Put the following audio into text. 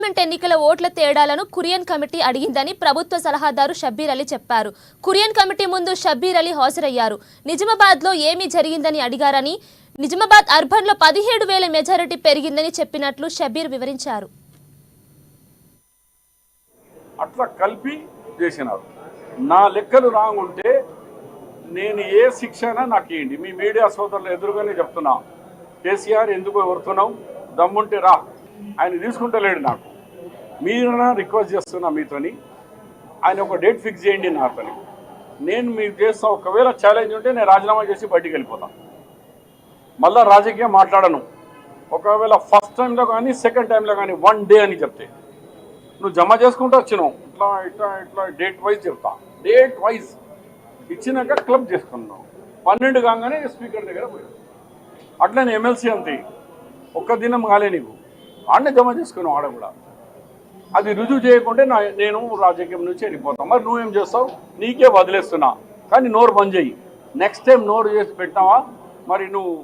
Parliament ఎన్నికల ఓట్ల తేడాలను కురియన్ కమిటీ అడిగిందని ప్రభుత్వ సలహాదారు షబ్బీర్ అలీ చెప్పారు. కురియన్ కమిటీ ముందు షబ్బీర్ అలీ హాజరయ్యారు. నిజామాబాద్లో ఏమి జరిగిందని అడిగారని, నిజామాబాద్ అర్బన్లో 17,000 మెజారిటీ పెరిగిందని చెప్పినట్లు షబ్బీర్ వివరించారు. అట్లా కలిపి చేసినారు. నా లెక్కలు రాంగ్ ఉంటే నేను ఏ శిక్ష అయినా నాకు ఇవ్వండి. మీ మీడియా సోదరులు ఎదురుగానే చెప్తున్నా, కేసీఆర్ ఎందుకు ఎవరుతున్నావు, దమ్ముంటే రా. ఆయన తీసుకుంటలేడు. నాకు మీరైనా రిక్వెస్ట్ చేస్తున్నా మీతోని, ఆయన ఒక డేట్ ఫిక్స్ చేయండి నాతోని. నేను మీకు చేస్తా. ఒకవేళ ఛాలెంజ్ ఉంటే నేను రాజీనామా చేసి బయటికి వెళ్ళిపోతాను. మళ్ళీ రాజకీయం మాట్లాడను. ఒకవేళ ఫస్ట్ టైంలో కానీ సెకండ్ టైంలో కానీ 1 డే అని చెప్తే నువ్వు జమ చేసుకుంటూ వచ్చినావు. ఇట్లా ఇట్లా ఇట్లా డేట్ వైజ్ చెప్తా. డేట్ వైజ్ ఇచ్చినాక క్లబ్ చేసుకున్నావు. 12 కాగానే స్పీకర్ దగ్గర పోయావు. అట్లా నేను ఎమ్మెల్సీ అంతే, ఒక్క దినం కాలే నీకు. ఆడనే జమ చేసుకున్నావు. ఆడ కూడా అది రుజువు చేయకుంటే నేను రాజకీయం నుంచి వెళ్ళిపోతాను. మరి నువ్వేం చేస్తావు? నీకే వదిలేస్తున్నా. కానీ నోరు బంద్ చేయి. నెక్స్ట్ టైం నోరు చేసి పెట్టినావా మరి నువ్వు